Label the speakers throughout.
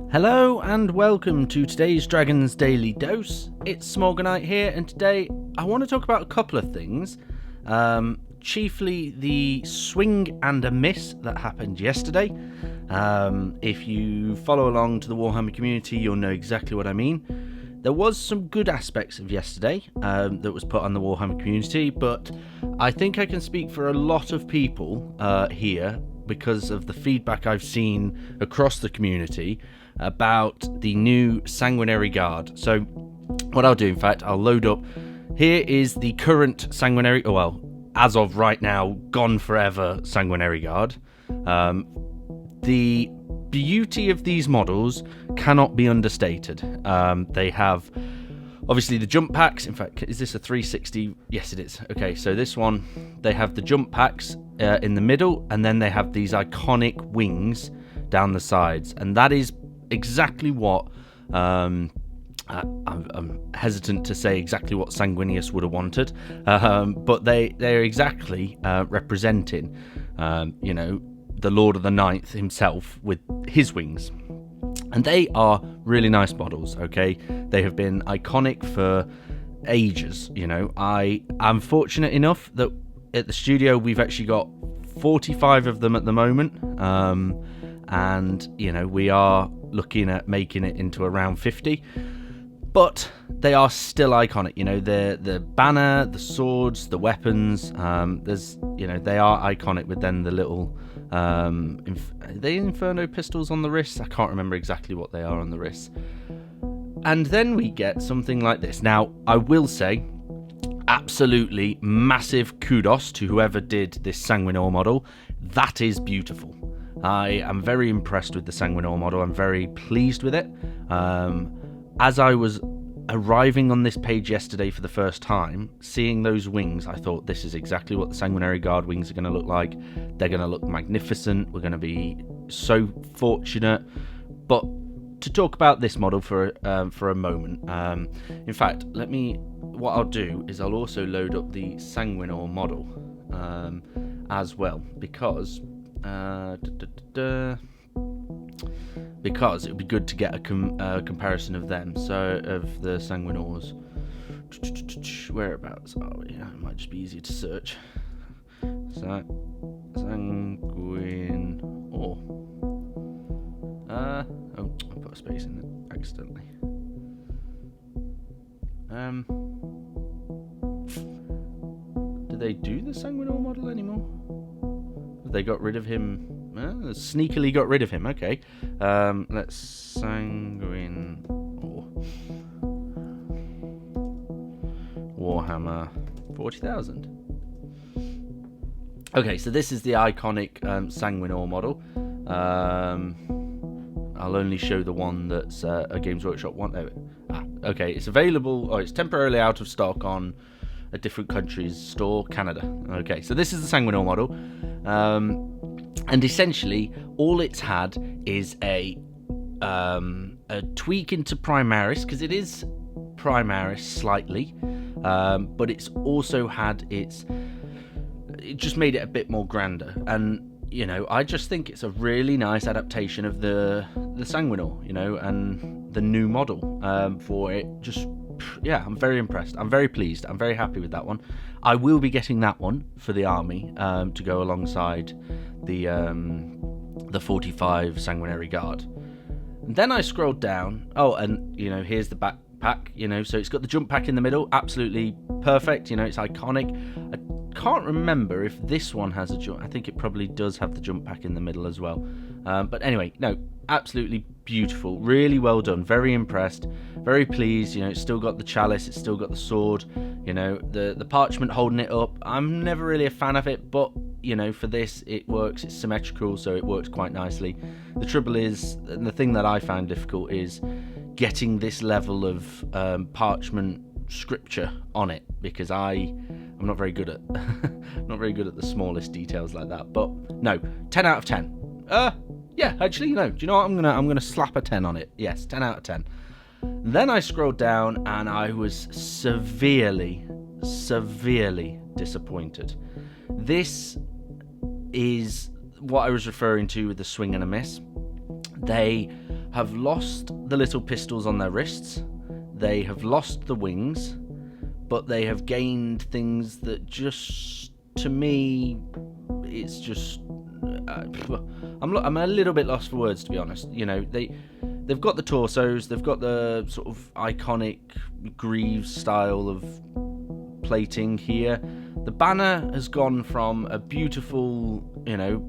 Speaker 1: Hello and welcome to today's Dragon's Daily Dose. It's Smaugonite here, and today I want to talk about a couple of things. Chiefly the swing and a miss that happened yesterday. If you follow along to the Warhammer community, you'll know exactly what I mean. There was some good aspects of yesterday that was put on the Warhammer community, but I think I can speak for a lot of people here because of the feedback I've seen across the community about the new Sanguinary Guard. So what I'll do, in fact, I'll load up. Here is the current Sanguinary, as of right now, gone forever Sanguinary Guard. The beauty of these models cannot be understated. They have obviously the jump packs. In fact, is this a 360? Yes, it is. Okay, so this one, they have the jump packs in the middle, and then they have these iconic wings down the sides, and that is exactly what I'm hesitant to say exactly what Sanguinius would have wanted, but they're exactly representing the Lord of the Ninth himself with his wings. And they are really nice models, okay? They have been iconic for ages, I am fortunate enough that at the studio we've actually got 45 of them at the moment, and we are looking at making it into around 50, but they are still iconic. The banner, the swords, the weapons, they are iconic with then the little are they Inferno pistols on the wrists? I can't remember exactly what they are on the wrists. And then we get something like this. Now, I will say, absolutely massive kudos to whoever did this Sanguinary model. That is beautiful. I am very impressed with the Sanguinary model. I'm very pleased with it. As I was arriving on this page yesterday for the first time, seeing those wings, I thought this is exactly what the Sanguinary Guard wings are going to look like. They're going to look magnificent. We're going to be so fortunate. But to talk about this model for a moment, in fact, what I'll do is I'll also load up the Sanguinary model as well, because it would be good to get a comparison of them. So, of the Sanguinaries. Whereabouts are we? It might just be easier to search. Sanguinary. I put a space in it accidentally. Do they do the Sanguinary model anymore? Have they got rid of him? Sneakily got rid of him. Okay. Let's Sanguinary Warhammer 40,000. Okay, so this is the iconic Sanguinary model. I'll only show the one that's a Games Workshop one. Okay, it's available. It's temporarily out of stock on a different country's store, Canada. Okay, so this is the Sanguinary model. And essentially, all it's had is a tweak into Primaris, because it is Primaris slightly, but it's also had it just made it a bit more grander. And I just think it's a really nice adaptation of the Sanguinary, and the new model for it. I'm very impressed. I'm very pleased. I'm very happy with that one. I will be getting that one for the army to go alongside the 45 Sanguinary Guard. And then I scrolled down. And here's the backpack. So it's got the jump pack in the middle. Absolutely perfect. It's iconic. I can't remember if this one has a jump. I think it probably does have the jump pack in the middle as well. But anyway, no, absolutely beautiful. Really well done. Very impressed. Very pleased. It's still got the chalice. It's still got the sword. The parchment holding it up. I'm never really a fan of it, but for this it works. It's symmetrical, so it works quite nicely. The trouble is, and the thing that I found difficult is getting this level of parchment scripture on it, because I'm not very good at the smallest details like that. But no, 10 out of 10. Yeah, actually, no. Do you know what? I'm gonna slap a 10 on it. Yes, 10 out of 10. Then I scrolled down and I was severely disappointed. This is what I was referring to with the swing and a miss. They have lost the little pistols on their wrists. They have lost the wings, but they have gained things that just, to me, it's just... I'm a little bit lost for words, to be honest. You know, they've got the torsos, they've got the sort of iconic greaves style of plating here. The banner has gone from a beautiful, you know,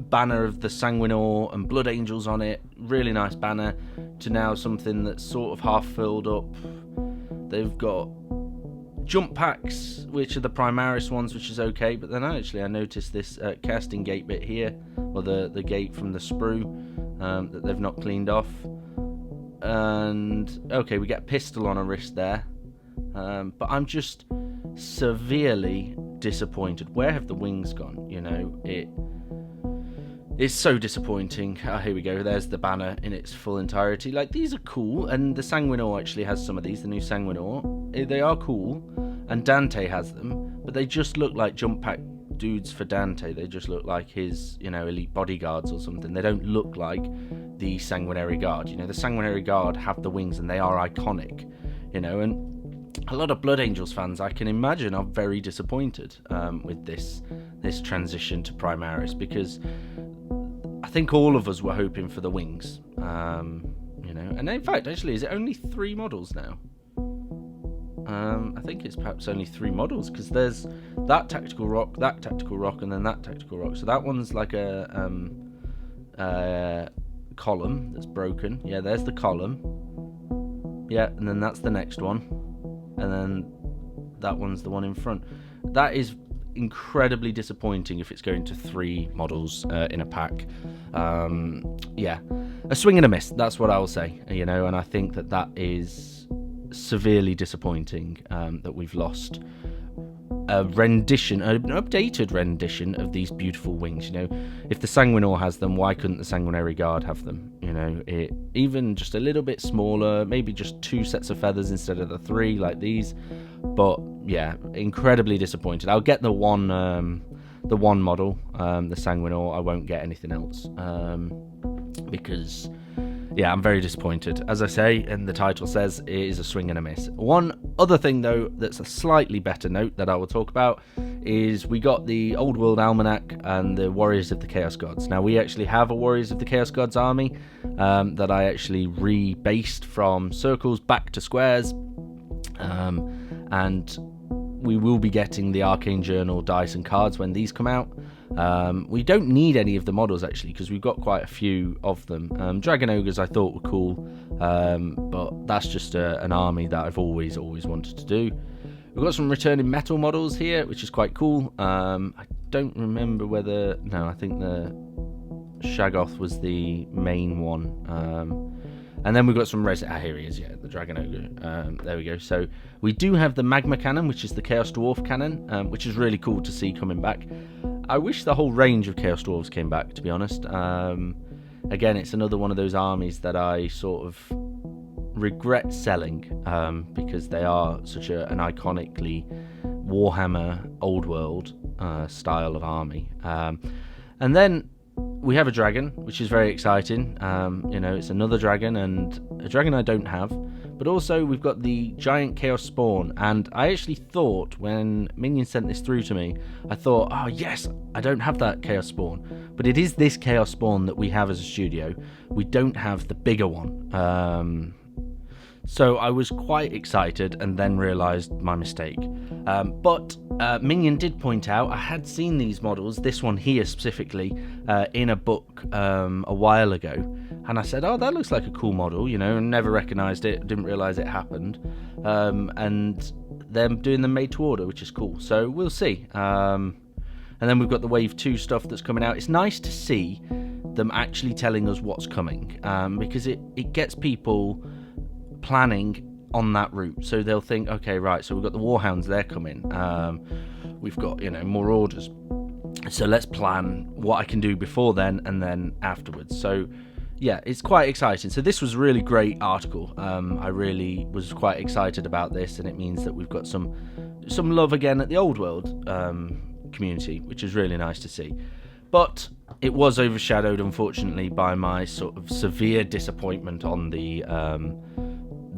Speaker 1: banner of the Sanguinary and blood angels on it, really nice banner, to now something that's sort of half filled up. They've got jump packs, which are the Primaris ones, which is okay, but then I noticed this casting gate bit here, or the gate from the sprue that they've not cleaned off. And okay, we get a pistol on a wrist there, but I'm just severely disappointed. Where have the wings gone? You know, it's so disappointing. Here we go, there's the banner in its full entirety. Like, these are cool, and the Sanguinary actually has some of these, the new Sanguinary. They are cool, and Dante has them, but they just look like jump pack dudes for Dante. They just look like his, you know, elite bodyguards or something. They don't look like the Sanguinary Guard. You know, the Sanguinary Guard have the wings, and they are iconic, you know, and a lot of Blood Angels fans, I can imagine, are very disappointed with this transition to Primaris, because I think all of us were hoping for the wings, you know. And in fact, actually, is it only 3 models now? I think it's perhaps only 3 models, because there's that tactical rock, and then that tactical rock. So that one's like a column that's broken. Yeah, there's the column. Yeah, and then that's the next one. And then that one's the one in front. That is incredibly disappointing if it's going to 3 models in a pack. Yeah, a swing and a miss, that's what I will say, you know. And I think that is severely disappointing, that we've lost a rendition, an updated rendition of these beautiful wings. You know, if the Sanguinary has them, why couldn't the Sanguinary Guard have them? You know, it even just a little bit smaller, maybe just 2 sets of feathers instead of the 3 like these. But yeah, incredibly disappointed. I'll get the one model, the Sanguinary. I won't get anything else, because yeah, I'm very disappointed. As I say, and the title says, it is a swing and a miss. One other thing, though, that's a slightly better note that I will talk about is we got the Old World Almanack and the Warriors of the Chaos Gods. Now, we actually have a Warriors of the Chaos Gods army that I actually rebased from circles back to squares, and we will be getting the Arcane Journal dice and cards when these come out. We don't need any of the models, actually, because we've got quite a few of them. Dragon Ogres I thought were cool, but that's just an army that I've always wanted to do. We've got some returning metal models here, which is quite cool. I don't remember whether... No, I think the Shaggoth was the main one. And then we've got some here he is, yeah, the Dragon Ogre. There we go. So we do have the Magma Cannon, which is the Chaos Dwarf Cannon, which is really cool to see coming back. I wish the whole range of Chaos Dwarves came back, to be honest. Again, it's another one of those armies that I sort of regret selling, because they are such an iconically Warhammer Old World style of army. And then we have a dragon, which is very exciting. You know, it's another dragon, and a dragon I don't have. But also, we've got the giant Chaos Spawn, and I actually thought, when Minion sent this through to me, I thought, oh yes, I don't have that Chaos Spawn. But it is this Chaos Spawn that we have as a studio. We don't have the bigger one. So I was quite excited, and then realised my mistake. But Minion did point out, I had seen these models, this one here specifically, in a book a while ago. And I said, oh, that looks like a cool model, you know, and never recognised it, didn't realise it happened. And they're doing them made to order, which is cool. So we'll see. And then we've got the Wave 2 stuff that's coming out. It's nice to see them actually telling us what's coming, because it gets people planning on that route. So they'll think, okay, right, so we've got the Warhounds, they're coming. We've got, you know, more orders. So let's plan what I can do before then and then afterwards. So yeah, it's quite exciting. So this was a really great article. I really was quite excited about this, and it means that we've got some love again at the Old World community, which is really nice to see. But it was overshadowed, unfortunately, by my sort of severe disappointment on the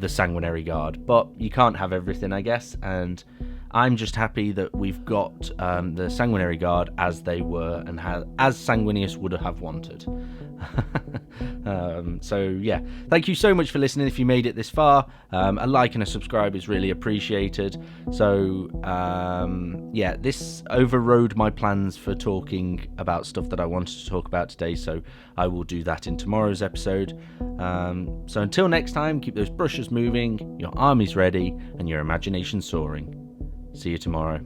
Speaker 1: Sanguinary Guard. But you can't have everything, I guess, and I'm just happy that we've got the Sanguinary Guard as they were and as Sanguinius would have wanted. So yeah, thank you so much for listening. If you made it this far, a like and a subscribe is really appreciated. So yeah, this overrode my plans for talking about stuff that I wanted to talk about today, so I will do that in tomorrow's episode. So until next time, keep those brushes moving, your armies ready, and your imagination soaring. See you tomorrow.